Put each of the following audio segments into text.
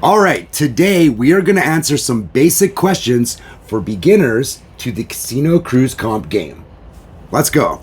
All right, today we are going to answer some basic questions for beginners to the Casino Cruise Comp game. Let's go.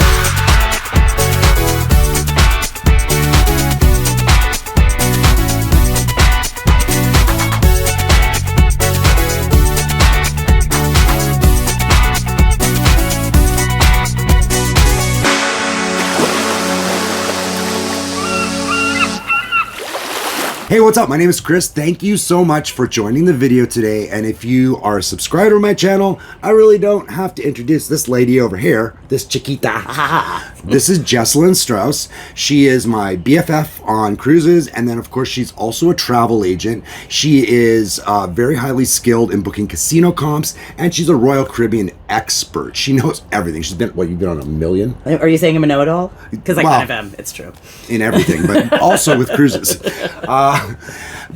Hey, what's up? My name is Chris. Thank you so much for joining the video today. And if you are a subscriber to my channel, I really don't have to introduce this lady over here, this chiquita. This is Jessalynn Strauss. She is my BFF on cruises. And then, of course, she's also a travel agent. She is very highly skilled in booking casino comps, and she's a Royal Caribbean expert. She knows everything. She's been, you've been on a million? Are you saying I'm a know-it-all? Because I kind of am. It's true. In everything, but also with cruises.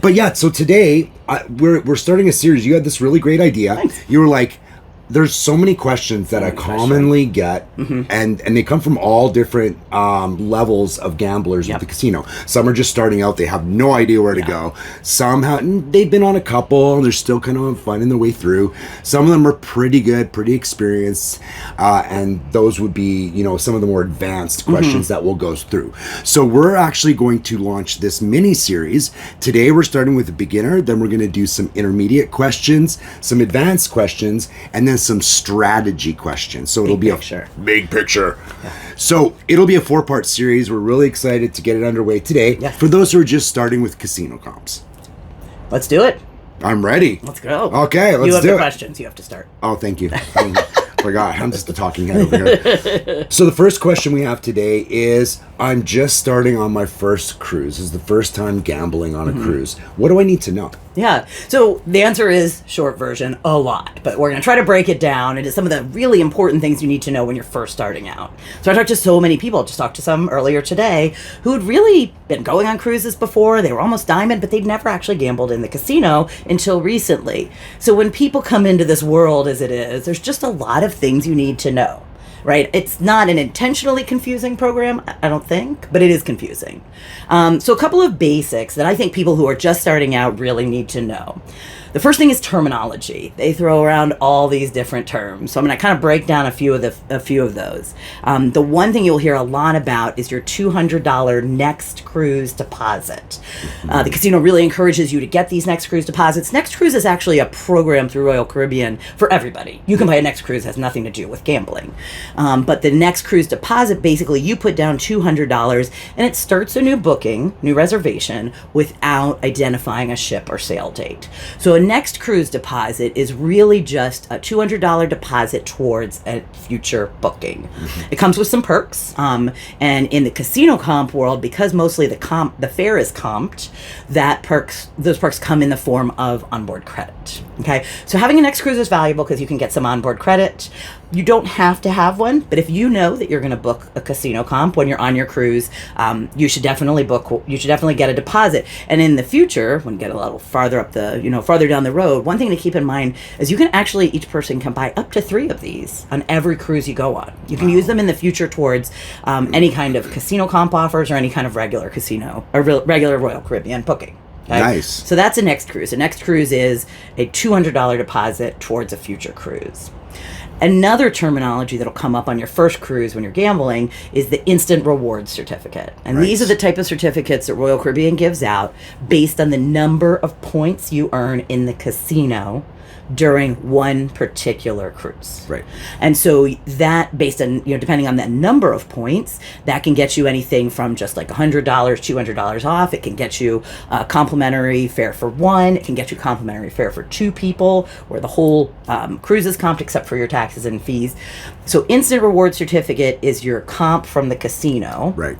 But yeah, so today we're starting a series. You had this really great idea. Thanks. You were like, there's so many questions that I commonly get, and they come from all different levels of gamblers at the casino. Some are just starting out; they have no idea where to go. Some they've been on a couple, and they're still kind of finding their way through. Some of them are pretty good, pretty experienced, and those would be, some of the more advanced questions that we'll go through. So we're actually going to launch this mini series today. We're starting with a beginner, then we're going to do some intermediate questions, some advanced questions, and then some strategy questions. So it'll be a big picture. Yeah. So it'll be a 4-part series. We're really excited to get it underway today. Yeah. For those who are just starting with casino comps. Let's do it. I'm ready. Let's go. Okay, let's do it. You have the questions. You have to start. Oh, thank you. Forgot. I'm just a talking head over here. So the first question we have today is, I'm just starting on my first cruise. This is the first time gambling on a cruise. What do I need to know? Yeah. So the answer is, short version, a lot. But we're going to try to break it down into some of the really important things you need to know when you're first starting out. So I talked to so many people. Just talked to some earlier today who had really been going on cruises before. They were almost diamond, but they'd never actually gambled in the casino until recently. So when people come into this world as it is, there's just a lot of things you need to know. Right? It's not an intentionally confusing program, I don't think, but it is confusing. So a couple of basics that I think people who are just starting out really need to know. The first thing is terminology. They throw around all these different terms. So I'm going to kind of break down a few of those. The one thing you'll hear a lot about is your $200 next cruise deposit. The casino really encourages you to get these next cruise deposits. Next cruise is actually a program through Royal Caribbean for everybody. You can buy a next cruise, it has nothing to do with gambling. But the next cruise deposit, basically you put down $200 and it starts a new booking, new reservation, without identifying a ship or sail date. So a next cruise deposit is really just a $200 deposit towards a future booking. It comes with some perks, and in the casino comp world, because mostly the fare is comped, those perks come in the form of onboard credit. Okay, so having a next cruise is valuable because you can get some onboard credit. You don't have to have one, but if you know that you're going to book a casino comp when you're on your cruise, you should definitely get a deposit. And in the future, when you get a little farther up farther down the road, one thing to keep in mind is each person can buy up to 3 of these on every cruise you go on. You can use them in the future towards any kind of casino comp offers or any kind of regular casino or regular Royal Caribbean booking. Okay? Nice. So that's a next cruise. A next cruise is a $200 deposit towards a future cruise. Another terminology that'll come up on your first cruise when you're gambling is the instant rewards certificate. And these are the type of certificates that Royal Caribbean gives out based on the number of points you earn in the casino during one particular cruise. Right. And so that, based on, depending on that number of points, that can get you anything from just like $100, $200 off. It can get you complimentary fare for 1. It can get you complimentary fare for 2 people, where the whole cruise is comped except for your taxes and fees. So instant reward certificate is your comp from the casino. Right.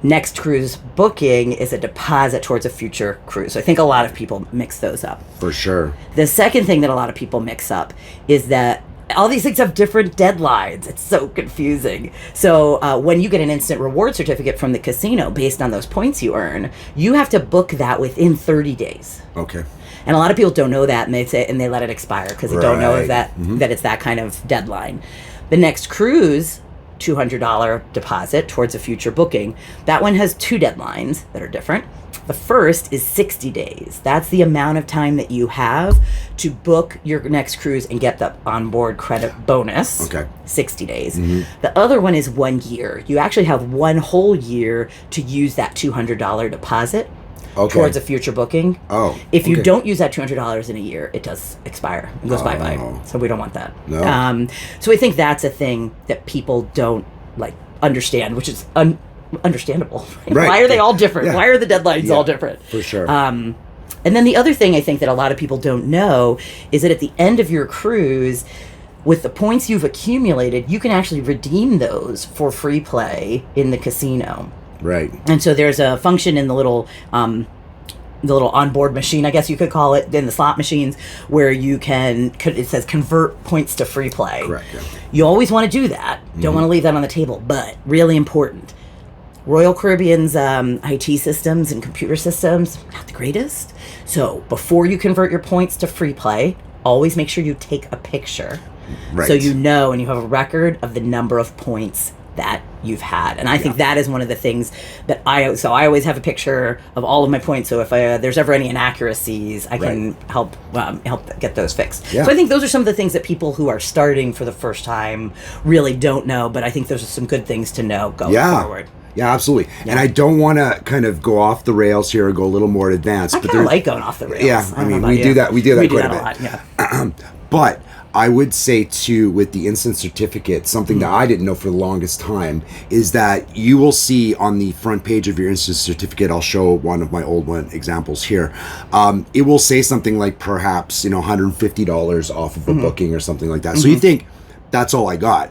Next cruise booking is a deposit towards a future cruise. So I think a lot of people mix those up. For sure. The second thing that a lot of people mix up is that all these things have different deadlines. It's so confusing. So when you get an instant reward certificate from the casino based on those points you earn, you have to book that within 30 days. Okay. And a lot of people don't know that, and they let it expire because they don't know that it's that kind of deadline. The next cruise $200 deposit towards a future booking. That one has two deadlines that are different. The first is 60 days. That's the amount of time that you have to book your next cruise and get the onboard credit bonus. Okay. 60 days. The other one is 1 year. You actually have 1 whole year to use that $200 deposit towards a future booking. If you don't use that $200 in a year, it does expire. It goes bye-bye. So we don't want that. No. So I think that's a thing that people don't like understand, which is understandable. Right. Why are they all different? Yeah. Why are the deadlines all different? For sure. And then the other thing I think that a lot of people don't know is that at the end of your cruise, with the points you've accumulated, you can actually redeem those for free play in the casino. Right. And so there's a function in the little onboard machine, I guess you could call it, in the slot machines, where you can, it says convert points to free play. Correct. Yeah. You always want to do that. Don't want to leave that on the table, but really important. Royal Caribbean's IT systems and computer systems, not the greatest. So before you convert your points to free play, always make sure you take a picture. Right. So you know and you have a record of the number of points that you've had. And I think that is one of the things that I always have a picture of all of my points. So if there's ever any inaccuracies, I can help get those fixed. Yeah. So I think those are some of the things that people who are starting for the first time really don't know, but I think those are some good things to know going forward. Yeah, absolutely. Yeah. And I don't want to kind of go off the rails here or go a little more advanced. I kind of like going off the rails. Yeah, I mean, we do that. We do that quite a bit. Lot, yeah. But I would say too, with the instant certificate, something that I didn't know for the longest time is that you will see on the front page of your instant certificate. I'll show one of my old examples here. It will say something like perhaps $150 off of a booking or something like that. So you think that's all I got.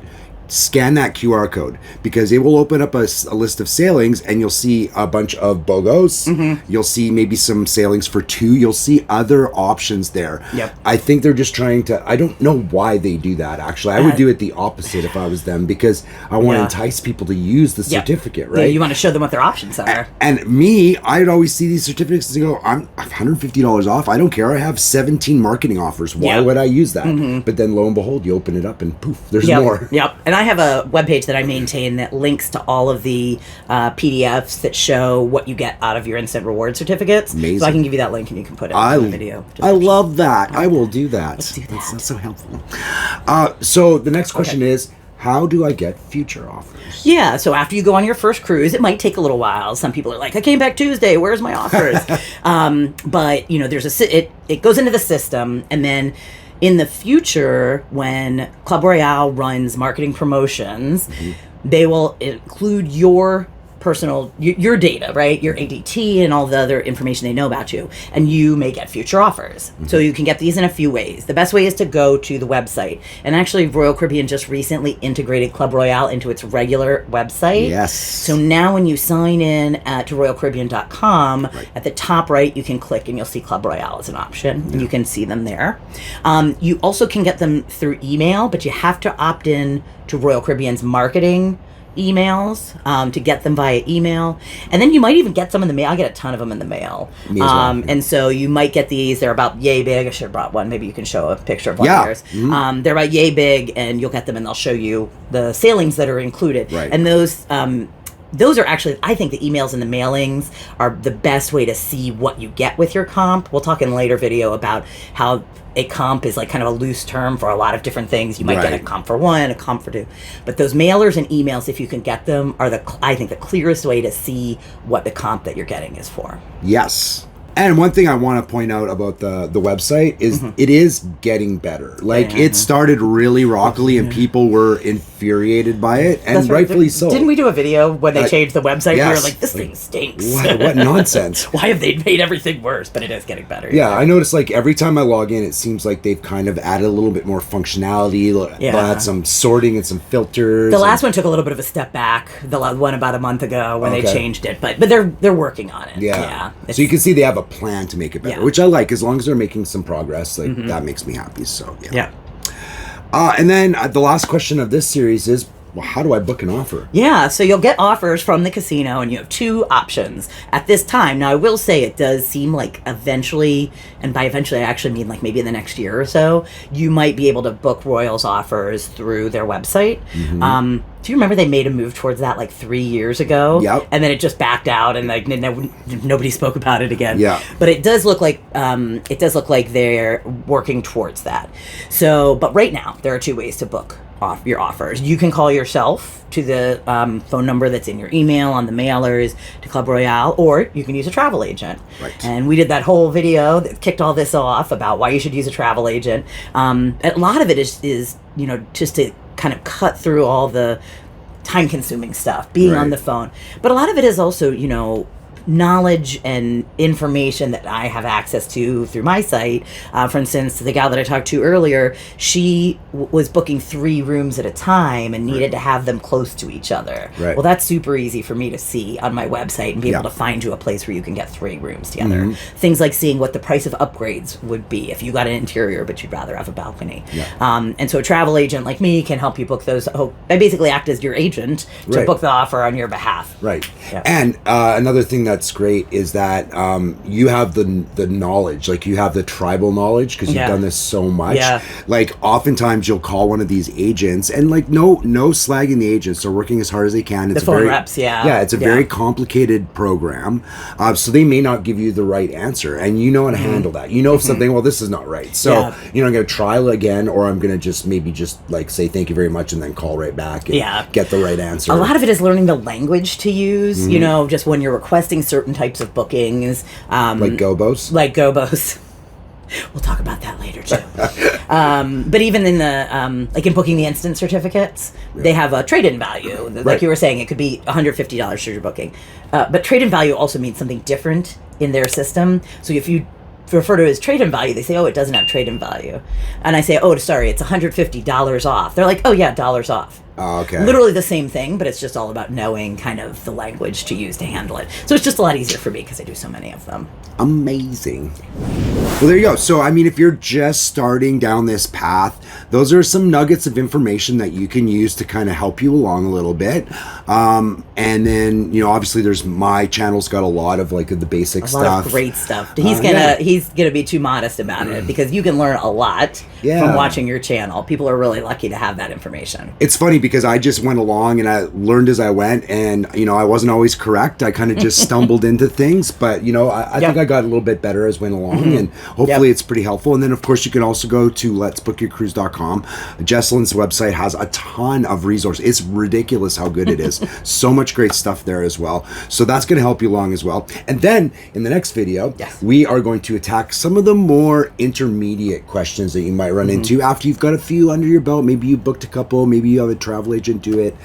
Scan that QR code because it will open up a list of sailings and you'll see a bunch of BOGOs. You'll see maybe some sailings for 2. You'll see other options there. Yep. I think they're just trying to, I don't know why they do that actually. I would do it the opposite if I was them because I want to entice people to use the certificate, right? Yeah, you want to show them what their options are. And me, I'd always see these certificates and go, I'm $150 off. I don't care. I have 17 marketing offers. Why would I use that? But then lo and behold, you open it up and poof, there's more. Yep. And I have a webpage that I maintain that links to all of the PDFs that show what you get out of your instant reward certificates. Amazing. So I can give you that link and you can put it in the video. I love that. I will do that. Let's do that. That's so helpful. So the next question is, how do I get future offers? Yeah, so after you go on your first cruise, it might take a little while. Some people are like, I came back Tuesday, where's my offers? But, there's it goes into the system, and then in the future, when Club Royale runs marketing promotions, they will include your personal, your data, right? Your ADT and all the other information they know about you. And you may get future offers. So you can get these in a few ways. The best way is to go to the website. And actually, Royal Caribbean just recently integrated Club Royale into its regular website. Yes. So now when you sign in to royalcaribbean.com, at the top right, you can click and you'll see Club Royale as an option. And you can see them there. You also can get them through email, but you have to opt in to Royal Caribbean's marketing emails to get them via email, and then you might even get some in the mail. I get a ton of them in the mail. Me as well. And so you might get these. They're about yay big. I should have brought one. Maybe you can show a picture of one of yours. They're about yay big, and you'll get them, and they'll show you the sailings that are included. Right. And those are actually, I think the emails and the mailings are the best way to see what you get with your comp. We'll talk in a later video about how a comp is like kind of a loose term for a lot of different things. You might get a comp for 1, a comp for 2. But those mailers and emails, if you can get them, are I think the clearest way to see what the comp that you're getting is for. Yes. And one thing I want to point out about the website is it is getting better. Like, it started really rockily and people were infuriated by it, and rightfully so. Didn't we do a video when they changed the website? Yes. We were like, this thing stinks. What nonsense. Why have they made everything worse? But it is getting better. Yeah, I noticed like every time I log in, it seems like they've kind of added a little bit more functionality. They'll add some sorting and some filters. The last one took a little bit of a step back. The one about a month ago when they changed it. But they're working on it. Yeah. So you can see they have a plan to make it better, which I like. As long as they're making some progress, that makes me happy. So and then the last question of this series is, well, how do I book an offer? Yeah, so you'll get offers from the casino, and you have two options at this time. Now, I will say it does seem like eventually, and by eventually I actually mean like maybe in the next year or so, you might be able to book Royals offers through their website. Do you remember they made a move towards that like 3 years ago? Yep. And then it just backed out, and like nobody spoke about it again. Yeah. But it does look like they're working towards that. So, but right now there are two ways to book off your offers. You can call yourself to the phone number that's in your email on the mailers to Club Royale, or you can use a travel agent. Right. And we did that whole video that kicked all this off about why you should use a travel agent. A lot of it is just to kind of cut through all the time-consuming stuff, being on the phone. But a lot of it is also, knowledge and information that I have access to through my site. For instance, the gal that I talked to earlier, she was booking 3 rooms at a time and needed to have them close to each other. Right. Well, that's super easy for me to see on my website and be able to find you a place where you can get 3 rooms together. Things like seeing what the price of upgrades would be if you got an interior but you'd rather have a balcony. And so a travel agent like me can help you book those. I basically act as your agent to book the offer on your behalf. Right. And another thing that's great is that you have the knowledge, like you have the tribal knowledge because you've done this so much. Like oftentimes you'll call one of these agents and like no slagging the agents. They're working as hard as they can. It's the phone reps, it's a very complicated program, so they may not give you the right answer, and you know how to handle that. You know if something, well, this is not right, so I'm gonna try again, or I'm gonna just like say thank you very much and then call right back and get the right answer. A lot of it is learning the language to use, just when you're requesting certain types of bookings. Like Gobos? Like Gobos. We'll talk about that later too. But even in the like in booking the instant certificates, they have a trade-in value. Like you were saying, it could be $150 for your booking. But trade-in value also means something different in their system. So if you refer to it as trade-in value, they say, oh, it doesn't have trade-in value. And I say, oh, sorry, it's $150 off. They're like, oh yeah, dollars off. Oh, okay. Literally the same thing, but it's just all about knowing kind of the language to use to handle it. So it's just a lot easier for me because I do so many of them. Amazing. Well, there you go. So, I mean, if you're just starting down this path, those are some nuggets of information that you can use to kind of help you along a little bit. And then, obviously there's my channel's got a lot of like the basic stuff. A lot of great stuff. He's gonna be too modest about it because you can learn a lot from watching your channel. People are really lucky to have that information. It's funny because I just went along and I learned as I went, and I wasn't always correct. I kind of just stumbled into things, but I think I got a little bit better as went along, and hopefully it's pretty helpful. And then of course you can also go to letsbookyourcruise.com. Jessalynn's website has a ton of resources. It's ridiculous how good it is. So much great stuff there as well. So that's going to help you along as well. And then in the next video, we are going to attack some of the more intermediate questions that you might run into after you've got a few under your belt. Maybe you booked a couple, maybe you have a travel agent do it.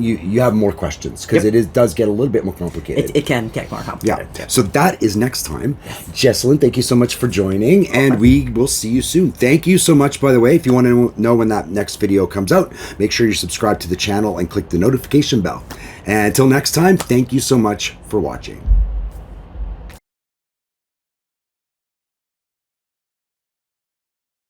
You have more questions because it does get a little bit more complicated. It can get more complicated. So that is next time. Jessalynn, thank you so much for joining, and we will see you soon. Thank you so much, by the way. If you want to know when that next video comes out, make sure you subscribe to the channel and click the notification bell. And until next time, thank you so much for watching.